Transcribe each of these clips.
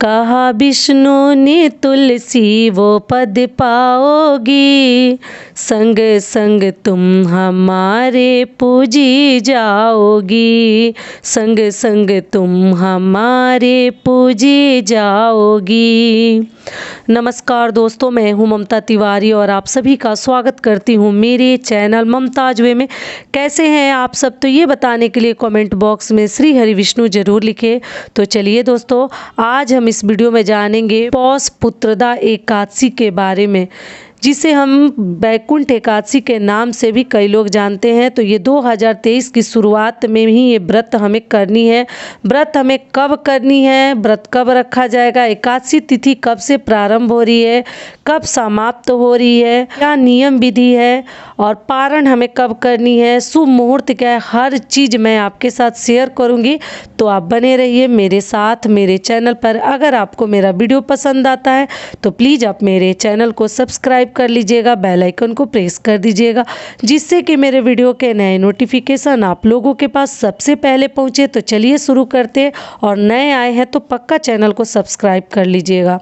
कहा विष्णु ने तुलसी वो पद पाओगी, संग संग तुम हमारे पूजी जाओगी, संग संग तुम हमारे पूजी जाओगी। नमस्कार दोस्तों, मैं हूं ममता तिवारी और आप सभी का स्वागत करती हूं मेरे चैनल ममताज वे में। कैसे हैं आप सब? तो ये बताने के लिए कमेंट बॉक्स में श्री हरि विष्णु जरूर लिखें। तो चलिए दोस्तों, आज हम इस वीडियो में जानेंगे पौष पुत्रदा एकादशी के बारे में, जिसे हम वैकुंठ एकादशी के नाम से भी कई लोग जानते हैं। तो ये 2023 की शुरुआत में ही ये व्रत हमें करनी है। व्रत हमें कब करनी है, व्रत कब रखा जाएगा, एकादशी तिथि कब से प्रारंभ हो रही है, कब समाप्त हो रही है, क्या नियम विधि है और पारण हमें कब करनी है, शुभ मुहूर्त क्या है, हर चीज़ मैं आपके साथ शेयर करूंगी। तो आप बने रहिए मेरे साथ मेरे चैनल पर। अगर आपको मेरा वीडियो पसंद आता है तो प्लीज़ आप मेरे चैनल को सब्सक्राइब कर लीजिएगा, बेल आइकन को प्रेस कर दीजिएगा, जिससे कि मेरे वीडियो के नए नोटिफिकेशन आप लोगों के पास सबसे पहले पहुंचे। तो चलिए शुरू करते हैं, और नए आए हैं तो पक्का चैनल को सब्सक्राइब कर लीजिएगा।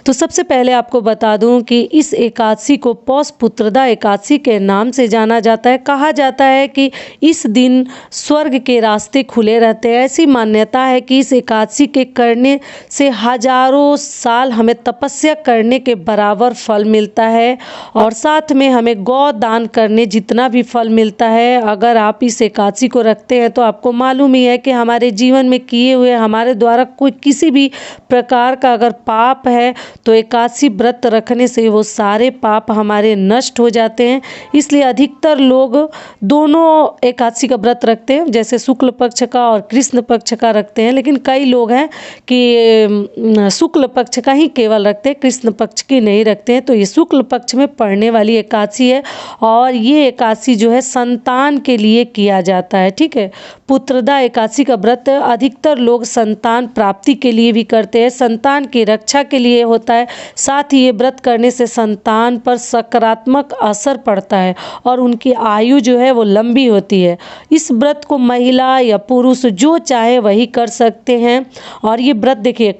तो सबसे पहले आपको बता दूं कि इस एकादशी को पौष पुत्रदा एकादशी के नाम से जाना जाता है। कहा जाता है कि इस दिन स्वर्ग के रास्ते खुले रहते हैं। ऐसी मान्यता है कि इस एकादशी के करने से हजारों साल हमें तपस्या करने के बराबर फल मिलता है, और साथ में हमें गौ दान करने जितना भी फल मिलता है। अगर आप इस एकादशी को रखते हैं तो आपको मालूम ही है कि हमारे जीवन में किए हुए हमारे द्वारा कोई किसी भी प्रकार का अगर पाप है तो एकादशी व्रत रखने से वो सारे पाप हमारे नष्ट हो जाते हैं। इसलिए अधिकतर लोग दोनों एकादशी का व्रत रखते हैं, जैसे शुक्ल पक्ष का और कृष्ण पक्ष का रखते हैं। लेकिन कई लोग हैं कि शुक्ल पक्ष का ही केवल रखते हैं, कृष्ण पक्ष की नहीं रखते हैं। तो ये शुक्ल पक्ष में पड़ने वाली एकादशी है, और ये एकादशी जो है संतान के लिए किया जाता है। ठीक है, पुत्रदा एकादशी का व्रत अधिकतर लोग संतान प्राप्ति के लिए भी करते हैं, संतान की रक्षा के लिए होता है। साथ ही ये व्रत करने से संतान पर सकारात्मक असर पड़ता है और उनकी आयु जो है वो लंबी होती है। इस व्रत को महिला या पुरुष जो चाहे वही कर सकते हैं। और ये व्रत देखिए,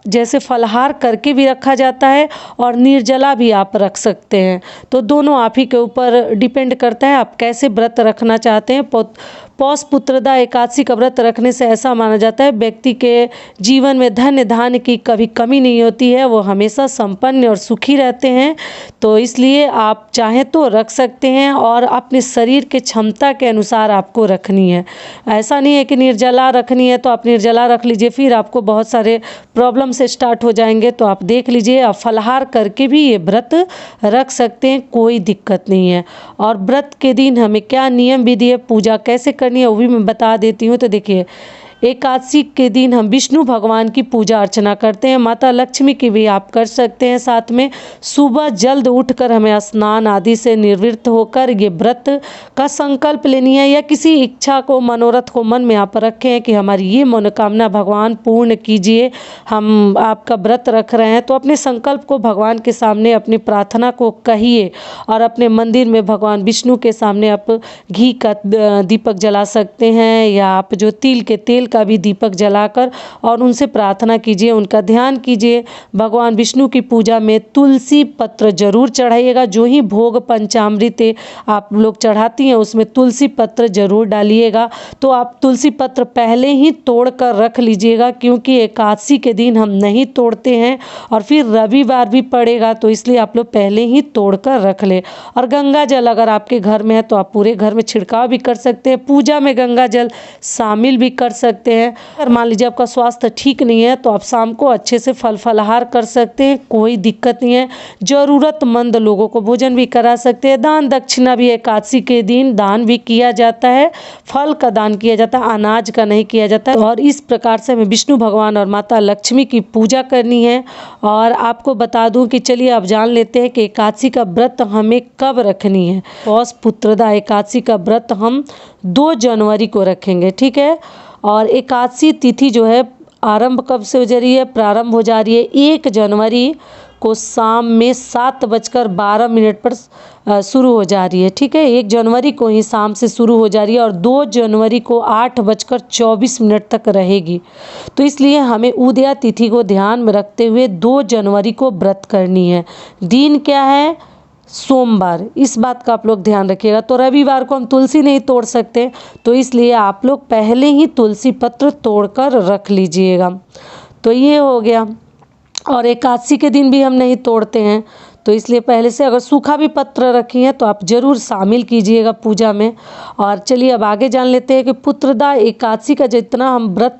जैसे फलाहार करके भी रखा जाता है और निर्जला भी आप रख सकते हैं। तो दोनों आप ही के ऊपर डिपेंड करता है आप कैसे व्रत रखना चाहते हैं। पौष पुत्रदा एकादशी का व्रत रखने से ऐसा माना जाता है व्यक्ति के जीवन में धन धान्य की कभी कमी नहीं होती है, वो हमेशा संपन्न और सुखी रहते हैं। तो इसलिए आप चाहें तो रख सकते हैं, और अपने शरीर के क्षमता के अनुसार आपको रखनी है। ऐसा नहीं है कि निर्जला रखनी है तो आप निर्जला रख लीजिए, फिर आपको बहुत सारे प्रॉब्लम से स्टार्ट हो जाएंगे। तो आप देख लीजिए, आप फलाहार करके भी ये व्रत रख सकते हैं, कोई दिक्कत नहीं है। और व्रत के दिन हमें क्या नियम विधि है, पूजा कैसे करनी है वो भी मैं बता देती हूँ। तो देखिए, एकादशी के दिन हम विष्णु भगवान की पूजा अर्चना करते हैं, माता लक्ष्मी की भी आप कर सकते हैं। साथ में सुबह जल्द उठकर हमें स्नान आदि से निवृत्त होकर ये व्रत का संकल्प लेनी है, या किसी इच्छा को मनोरथ को मन में आप रखें कि हमारी ये मनोकामना भगवान पूर्ण कीजिए। हम आपका व्रत रख रहे हैं तो अपने संकल्प को भगवान के सामने अपनी प्रार्थना को कहिए, और अपने मंदिर में भगवान विष्णु के सामने आप घी का दीपक जला सकते हैं, या आप जो तिल के तेल का भी दीपक जलाकर और उनसे प्रार्थना कीजिए, उनका ध्यान कीजिए। भगवान विष्णु की पूजा में तुलसी पत्र जरूर चढ़ाइएगा। जो ही भोग पंचामृत आप लोग चढ़ाती हैं उसमें तुलसी पत्र जरूर डालिएगा। तो आप तुलसी पत्र पहले ही तोड़ कर रख लीजिएगा, क्योंकि एकादशी के दिन हम नहीं तोड़ते हैं और फिर रविवार भी पड़ेगा, तो इसलिए आप लोग पहले ही तोड़ कर रख ले। और गंगा जल अगर आपके घर में है तो आप पूरे घर में छिड़काव भी कर सकते हैं, पूजा में गंगा जल शामिल भी कर सकते हैं। अगर मान लीजिए आपका स्वास्थ्य ठीक नहीं है तो आप शाम को अच्छे से फल फलाहार कर सकते हैं, कोई दिक्कत नहीं है। जरूरतमंद लोगों को भोजन भी करा सकते हैं। दान दक्षिणा भी एकादशी के दिन दान भी किया जाता है, फल का दान किया जाता है, अनाज का नहीं किया जाता है। और इस प्रकार से हमें विष्णु भगवान और माता लक्ष्मी की पूजा करनी है। और आपको बता दूं कि चलिए आप जान लेते हैं कि एकादशी का व्रत हमें कब रखनी है। पौष पुत्रदा एकादशी का व्रत हम 2 जनवरी को रखेंगे, ठीक है। और एकादशी तिथि जो है आरंभ कब से हो जा रही है, प्रारंभ हो जा रही है 1 जनवरी को शाम में 7:12 पर शुरू हो जा रही है। ठीक है, 1 जनवरी को ही शाम से शुरू हो जा रही है और 2 जनवरी को 8:24 तक रहेगी। तो इसलिए हमें उदया तिथि को ध्यान में रखते हुए 2 जनवरी को व्रत करनी है। दिन क्या है? सोमवार। इस बात का आप लोग ध्यान रखिएगा। तो रविवार को हम तुलसी नहीं तोड़ सकते, तो इसलिए आप लोग पहले ही तुलसी पत्र तोड़कर रख लीजिएगा। तो ये हो गया। और एकादशी के दिन भी हम नहीं तोड़ते हैं, तो इसलिए पहले से अगर सूखा भी पत्र रखी है तो आप ज़रूर शामिल कीजिएगा पूजा में। और चलिए अब आगे जान लेते हैं कि पुत्रदा एकादशी का जितना हम व्रत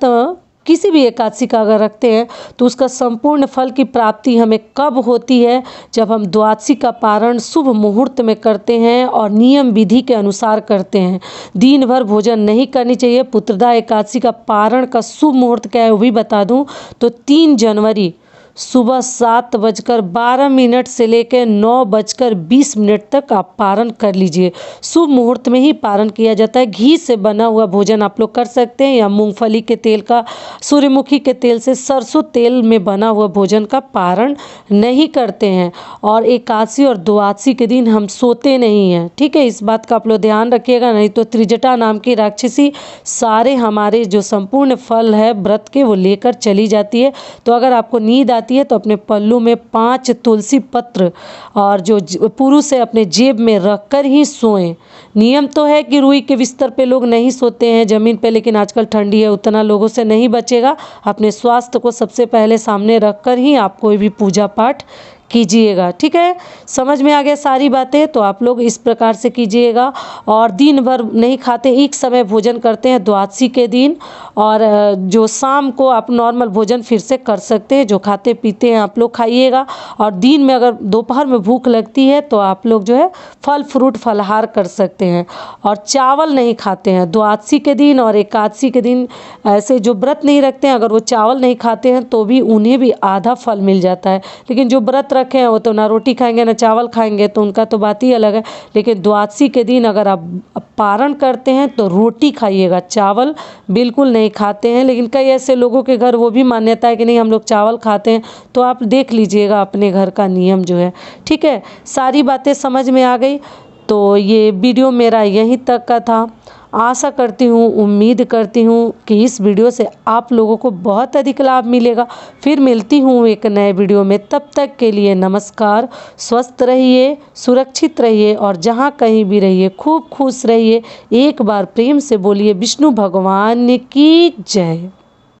किसी भी एकादशी का अगर रखते हैं तो उसका संपूर्ण फल की प्राप्ति हमें कब होती है? जब हम द्वादशी का पारण शुभ मुहूर्त में करते हैं और नियम विधि के अनुसार करते हैं। दिन भर भोजन नहीं करनी चाहिए। पुत्रदा एकादशी का पारण का शुभ मुहूर्त क्या है वो भी बता दूं तो 3 जनवरी सुबह 7:12 से लेकर 9:20 तक आप पारण कर लीजिए। शुभ मुहूर्त में ही पारण किया जाता है। घी से बना हुआ भोजन आप लोग कर सकते हैं या मूंगफली के तेल का, सूर्यमुखी के तेल से, सरसों तेल में बना हुआ भोजन का पारण नहीं करते हैं। और एकादशी और द्वादशी के दिन हम सोते नहीं हैं। ठीक है, इस बात का आप लोग ध्यान रखिएगा, नहीं तो त्रिजटा नाम की राक्षसी सारे हमारे जो संपूर्ण फल है व्रत के वो लेकर चली जाती है। तो अगर आपको नींद आती है तो अपने पल्लू में 5 तुलसी पत्र और जो पुरुष है अपने जेब में रखकर ही सोएं। नियम तो है कि रुई के बिस्तर पे लोग नहीं सोते हैं, ज़मीन पे, लेकिन आजकल ठंडी है, उतना लोगों से नहीं बचेगा। अपने स्वास्थ्य को सबसे पहले सामने रखकर ही आप कोई भी पूजा पाठ कीजिएगा। ठीक है, समझ में आ गया सारी बातें? तो आप लोग इस प्रकार से कीजिएगा। और दिन भर नहीं खाते, एक समय भोजन करते हैं द्वादशी के दिन, और जो शाम को आप नॉर्मल भोजन फिर से कर सकते हैं। जो खाते पीते हैं आप लोग खाइएगा। और दिन में अगर दोपहर में भूख लगती है तो आप लोग जो है फल फ्रूट फलहार कर सकते हैं। और चावल नहीं खाते हैं द्वादशी के दिन और एकादशी के दिन। ऐसे जो व्रत नहीं रखते हैं अगर वो चावल नहीं खाते हैं तो भी उन्हें भी आधा फल मिल जाता है। लेकिन जो व्रत रखे हैं वो तो ना रोटी खाएंगे ना चावल खाएंगे, तो उनका तो बात ही अलग है। लेकिन द्वादशी के दिन अगर आप पारण करते हैं तो रोटी खाइएगा, चावल बिल्कुल नहीं खाते हैं। लेकिन कई ऐसे लोगों के घर वो भी मान्यता है कि नहीं हम लोग चावल खाते हैं, तो आप देख लीजिएगा अपने घर का नियम जो है। ठीक है, सारी बातें समझ में आ गई। तो ये वीडियो मेरा यहीं तक का था। आशा करती हूँ, उम्मीद करती हूँ कि इस वीडियो से आप लोगों को बहुत अधिक लाभ मिलेगा। फिर मिलती हूँ एक नए वीडियो में, तब तक के लिए नमस्कार। स्वस्थ रहिए, सुरक्षित रहिए और जहाँ कहीं भी रहिए खूब खुश रहिए। एक बार प्रेम से बोलिए विष्णु भगवान की जय।